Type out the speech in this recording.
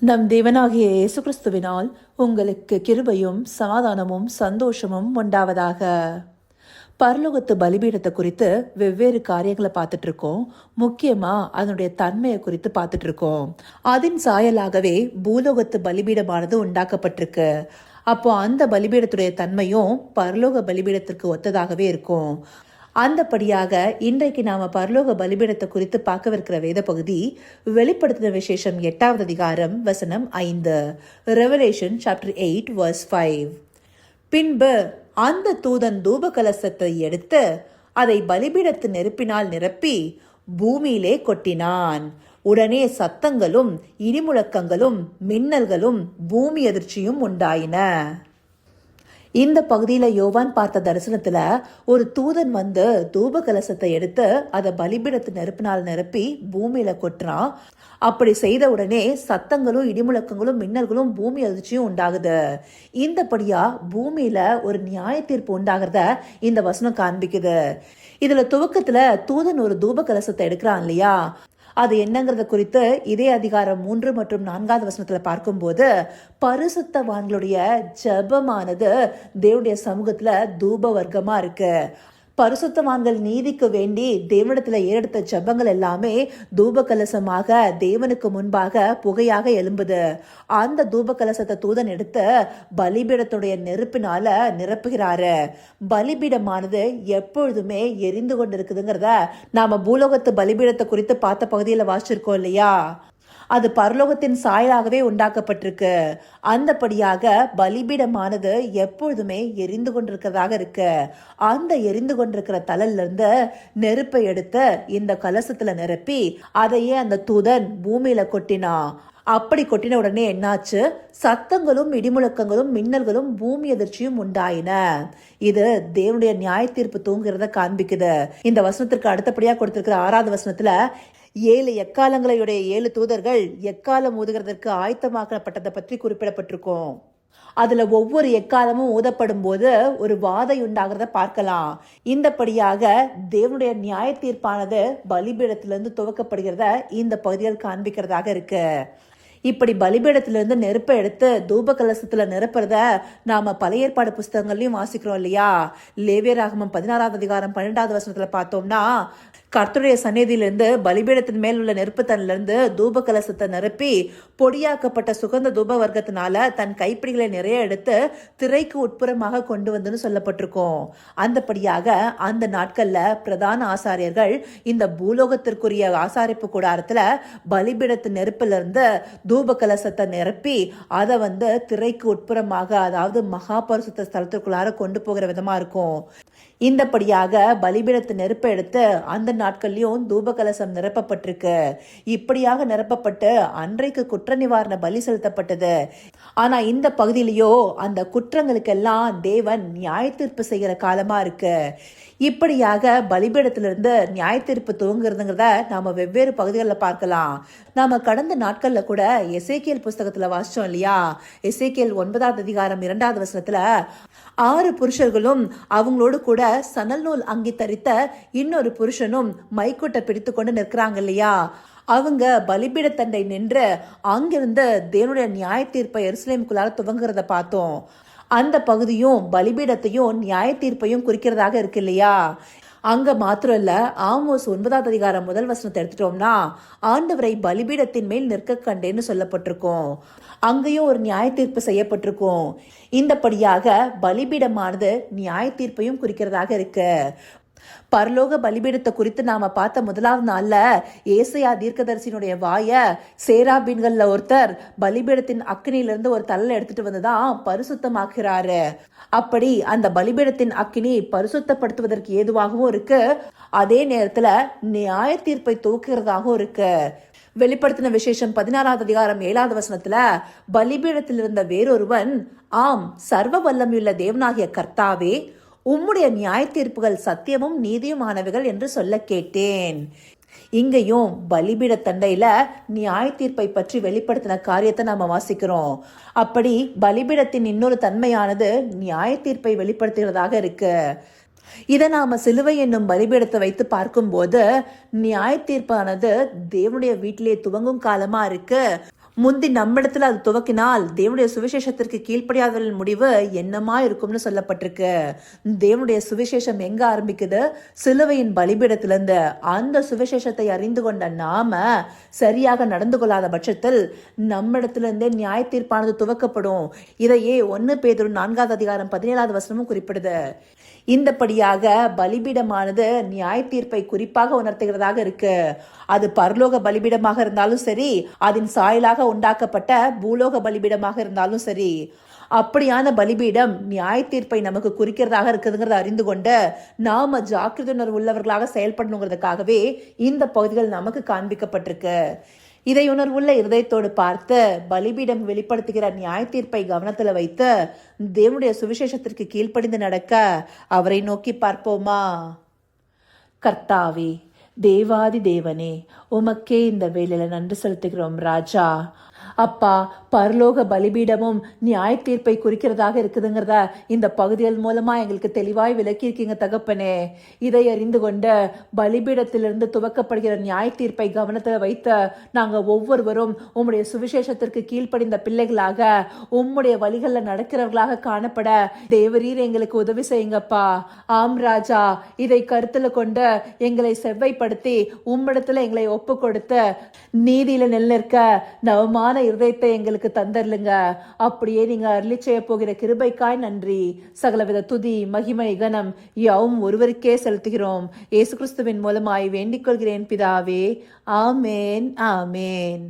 நம் தேவனாகிய இயேசு கிறிஸ்துவினால் உங்களுக்கு கிருபையும் சமாதானமும் சந்தோஷமும் உண்டாவதாக. பரலோகத்து பலிபீடத்தை குறித்து வெவ்வேறு காரியங்களை பார்த்துட்டு இருக்கோம். முக்கியமா அதனுடைய தன்மையை குறித்து பார்த்துட்டு இருக்கோம். அதன் சாயலாகவே பூலோகத்து பலிபீடமானது உண்டாக்கப்பட்டிருக்கு. அப்போ அந்த பலிபீடத்துடைய தன்மையும் பரலோக பலிபீடத்திற்கு ஒத்ததாகவே இருக்கும். அந்தபடியாக இன்றைக்கு நாம பரலோக பலிபீடத்தை குறித்து பார்க்கவிருக்கிற வேத பகுதி வெளிப்படுத்தின விசேஷம் 8வது அதிகாரம் வசனம் 5. Revelation chapter 8 verse 5. பின்பு அந்த தூதன் தூப கலசத்தை எடுத்து அதை பலிபீடத்து நெருப்பினால் நிரப்பி பூமியிலே கொட்டினான். உடனே சத்தங்களும் இடிமுழக்கங்களும் மின்னல்களும் பூமி அதிர்ச்சியும் உண்டாயின. இந்த பகுதியில யோவான் பார்த்த தரிசனத்துல ஒரு தூதன் வந்து தூப கலசத்தை எடுத்து அதை பலிபீடத்து நெருப்பினால் நிரப்பி பூமியில கொட்டுறான். அப்படி செய்த உடனே சத்தங்களும் இடிமுழக்கங்களும் மின்னல்களும் பூமி அதிர்ச்சியும் உண்டாகுது. இந்தபடியா பூமியில ஒரு நியாய தீர்ப்பு உண்டாகிறத இந்த வசனம் காண்பிக்குது. இதுல துவக்கத்துல தூதன் ஒரு தூப கலசத்தை எடுக்கிறான் இல்லையா, அது என்னங்கிறத குறித்து இதே அதிகாரம் 3 மற்றும் 4வது வசனத்துல பார்க்கும்போது பரிசுத்தவான்களுடைய ஜெபமானது தேவனுடைய சமூகத்துல தூப வர்க்கமா இருக்கு. பரிசுத்தவான்கள் நீதிக்கு வேண்டி தேவனிடத்துல ஏறெடுத்த ஜெபங்கள் எல்லாமே தூப கலசமாக தேவனுக்கு முன்பாக புகையாக எழும்புது. அந்த தூப கலசத்தை தூதன் எடுத்து பலிபீடத்துடைய நெருப்பினால நிரப்புகிறாரு. பலிபீடமானது எப்பொழுதுமே எரிந்து கொண்டு இருக்குதுங்கிறத நாம பூலோகத்து பலிபீடத்தை குறித்து பார்த்த பகுதியில வாசிச்சிருக்கோம் இல்லையா. அது பரலோகத்தின் சாயலாகவே உண்டாக்கப்பட்டிருக்கு. அந்தபடியாக பலிபீடமானது எப்பொழுதுமே எரிந்து கொண்டிருக்கிறதாக இருக்கு. அந்த எரிந்து கொண்டிருக்கிற தலல்ல இருந்து நெருப்பை எடுத்து இந்த கலசத்துல நிரப்பி அதையே அந்த தூதன் பூமியில கொட்டினான். அப்படி கொட்டின உடனே என்னாச்சு? சத்தங்களும் இடிமுழக்கங்களும் மின்னல்களும் பூமி அதிர்ச்சியும் உண்டாயின. இது தேவனுடைய நியாய தீர்ப்பு தூங்குறத காண்பிக்குது. இந்த வசனத்திற்கு அடுத்தபடியா கொடுத்திருக்கிற 6வது வசனத்துல 7 எக்காலங்களையுடைய 7 தூதர்கள் எக்காலம் ஊதுகிறதற்கு ஆயத்தமாக்கப்பட்டதை பற்றி குறிப்பிடப்பட்டிருக்கும். அதுல ஒவ்வொரு எக்காலமும் ஊதப்படும் போது ஒரு வாதை உண்டாகிறத பார்க்கலாம். இந்தபடியாக தேவனுடைய நியாய தீர்ப்பானது பலிபீடத்திலிருந்து துவக்கப்படுகிறத இந்த பகுதியில் காண்பிக்கிறதாக இருக்கு. இப்படி பலிபீடத்திலிருந்து நெருப்பை எடுத்து தூப கலசத்துல நிரப்புறத நாம பழைய ஏற்பாடு புஸ்தகங்கள்லயும் வாசிக்கிறோம் இல்லையா. லேவியராகமம் 16வது அதிகாரம் 12வது வசனத்துல பார்த்தோம்னா, கர்த்தருடைய சந்நிதியிலிருந்து பலிபீடத்தின் மேல் உள்ள நெருப்பு தன்னிலிருந்து தூப கலசத்தை நிரப்பி பொடியாக்கப்பட்ட சுகந்த தூப வர்க்கத்தினால தன் கைப்பிடிகளை நிறைய எடுத்து திரைக்கு உட்புறமாக கொண்டு வந்துன்னு சொல்லப்பட்டிருக்கோம். அந்தபடியாக அந்த நாட்கள்ல பிரதான ஆசாரியர்கள் இந்த பூலோகத்திற்குரிய ஆசாரிப்பு கூடாரத்துல பலிபீடத்து நெருப்புல இருந்து தூப கலசத்தை நிரப்பி அதை திரைக்கு உட்புறமாக, அதாவது மகா பரிசுத்த ஸ்தலத்திற்குள்ளார கொண்டு போகிற விதமா இருக்கும். இந்தபடியாக பலிபீடத்து நெருப்பை எடுத்து அந்த நாட்கள்லயும் தூப கலசம் நிரப்பப்பட்டிருக்கு. இப்படியாக நிரப்பப்பட்டு அன்றைக்கு குற்ற நிவாரண பலி செலுத்தப்பட்டது. ஆனா இந்த பகுதியிலயோ அந்த குற்றங்களுக்கெல்லாம் தேவன் நியாய தீர்ப்பு செய்கிற காலமா இருக்கு. இப்படியாக பலிபீடத்திலிருந்து நியாய தீர்ப்பு துவங்குறதுங்கிறத நாம வெவ்வேறு பகுதிகளில் பார்க்கலாம். நாம கடந்த நாட்கள்ல கூட எசேக்கியேல் புஸ்தகத்துல வாசிச்சோம் இல்லையா. எசேக்கியேல் 9வது அதிகாரம் 2வது வசனத்துல 6 புருஷர்களும் அவங்களோடு கூட சணல் நூல் அங்கி தரித்த இன்னொரு புருஷனும் மைக்கூட்டை பிடித்து கொண்டு நிற்கிறாங்க இல்லையா. அவங்க பலிபீடத்தண்டை நின்று அங்கிருந்து தேவனுடைய நியாய தீர்ப்பை எருசலேமுக்குள்ளார துவங்குறத பார்த்தோம். அந்த பகுதியும் பலிபீடத்தையும் நியாய தீர்ப்பையும் குறிக்கிறதாக இருக்கு இல்லையா. அங்க மாத்திரம் இல்ல, ஆமோஸ் 9வது அதிகாரம் 1 வசனத்தை எடுத்துட்டோம்னா, ஆண்டவரை பலிபீடத்தின் மேல் நிற்க கண்டேன்னு சொல்லப்பட்டிருக்கும். அங்கேயும் ஒரு நியாய தீர்ப்பு செய்யப்பட்டிருக்கும். இந்தபடியாக பலிபீடமானது நியாய தீர்ப்பையும் குறிக்கிறதாக இருக்கு. பரலோக பலிபீடத்தை குறித்து நாம பார்த்த 1வது நாள்ல ஏசாயா தீர்க்கதரிசியினுடைய வாய சேராபீன்கள்ல ஒருத்தர் பலிபீடத்தின் அக்கினியிலிருந்து ஒரு தள்ள எடுத்துட்டு வந்துதான் பரிசுத்தமாக்குறாரு. அப்படி அந்த பலிபீடத்தின் அக்கினி பரிசுத்தப்படுத்துவதற்கு ஏதுவாகவும் இருக்கு, அதே நேரத்துல நியாய தீர்ப்பை தூக்குறதாகவும் இருக்கு. வெளிப்படுத்தின விசேஷம் 16வது அதிகாரம் 7வது வசனத்துல பலிபீடத்தில் இருந்த வேறொருவன், ஆம், சர்வ வல்லமையுள்ள தேவனாகிய கர்த்தாவே, உம்முடைய நியாய தீர்ப்புகள் சத்தியமும் நீதியுமானவைகள் என்று சொல்ல கேட்டேன். இங்கேயும் பலிபீட தண்டையில நியாய தீர்ப்பை பற்றி வெளிப்படுத்தின காரியத்தை நாம வாசிக்கிறோம். அப்படி பலிபீடத்தின் இன்னொரு தன்மையானது நியாய தீர்ப்பை வெளிப்படுத்துகிறதாக இருக்கு. இதை நாம சிலுவை என்னும் பலிபீடத்தை வைத்து பார்க்கும்போது நியாய தீர்ப்பானது தேவனுடைய வீட்டிலே துவங்கும் காலமா இருக்கு. முந்தி நம்மிடத்துல அது துவக்கினால் தேவனுடைய சுவிசேஷத்திற்கு கீழ்ப்படியாதவர்கள் முடிவு என்னமா இருக்கும்னு சொல்லப்பட்டிருக்கு. தேவனுடைய சுவிசேஷம் எங்க ஆரம்பிக்குது? சிலுவையின் பலிபீடத்திலிருந்து. அந்த சுவிசேஷத்தை அறிந்து கொண்ட நாம சரியாக நடந்து கொள்ளாத பட்சத்தில் நம்மிடத்திலிருந்தே நியாய தீர்ப்பானது துவக்கப்படும். இதையே 1 பேதுரு 4:17 குறிப்பிடுது. இந்தபடியாக பலிபீடமானது நியாய தீர்ப்பை குறிப்பாக உணர்த்துகிறதாக இருக்கு. அது பரலோக பலிபீடமாக இருந்தாலும் சரி, அதன் சாயலாக உண்டாக்கப்பட்ட பூலோக பலிபீடமாக இருந்தாலும் சரி, அப்படியான பலிபீடம் நியாய தீர்ப்பை நமக்கு குறிக்கிறதாக இருக்குதுங்கிறத அறிந்து கொண்டு நாம ஜாக்கிரதை உணர்வு உள்ளவர்களாக செயல்படணுங்கிறதுக்காகவே இந்த பகுதிகள் நமக்கு காண்பிக்கப்பட்டிருக்கு. இதை உணர்வுள்ள இருதயத்தோடு பார்த்து பலிபீடம் வெளிப்படுத்துகிற நியாய தீர்ப்பை கவனத்துல வைத்து தேவனுடைய சுவிசேஷத்திற்கு கீழ்ப்படிந்து நடக்க அவரை நோக்கி பார்ப்போமா? கர்த்தாவே, தேவாதி தேவனே, உமக்கே இந்த வேளையில நன்றி செலுத்துகிறோம் ராஜா. அப்பா, பரலோக பலிபீடமும் நியாய தீர்ப்பை குறிக்கிறதாக இருக்குதுங்கிறத இந்த பகுதிகள் மூலமா எங்களுக்கு தெளிவாய் விளக்கியிருக்கீங்க தகப்பனே. இதை அறிந்து கொண்டு பலிபீடத்திலிருந்து துவக்கப்படுகிற நியாய தீர்ப்பை கவனத்தில் வைத்து நாங்கள் ஒவ்வொருவரும் உம்முடைய சுவிசேஷத்திற்கு கீழ்ப்படிந்த பிள்ளைகளாக உம்முடைய வழிகளில் நடக்கிறவர்களாக காணப்பட தேவரீர் எங்களுக்கு உதவி செய்யுங்கப்பா. ஆம் ராஜா, இதை கருத்துல கொண்டு எங்களை செவ்வைப்படுத்தி உம்மிடத்துல எங்களை ஒப்பு கொடுத்து நீதியில நிற்க நவமான இருதயத்தை எங்களுக்கு தந்தர்லுங்க. அப்படியே நீங்க அருளி செய்ய போகிற கிருபைக்காய் நன்றி. சகலவித துதி, மகிமை, கனம் யாவும் ஒருவருக்கே செலுத்துகிறோம். இயேசு கிறிஸ்துவின் மூலமாய் வேண்டிக் கொள்கிறேன் பிதாவே. ஆமேன், ஆமேன்.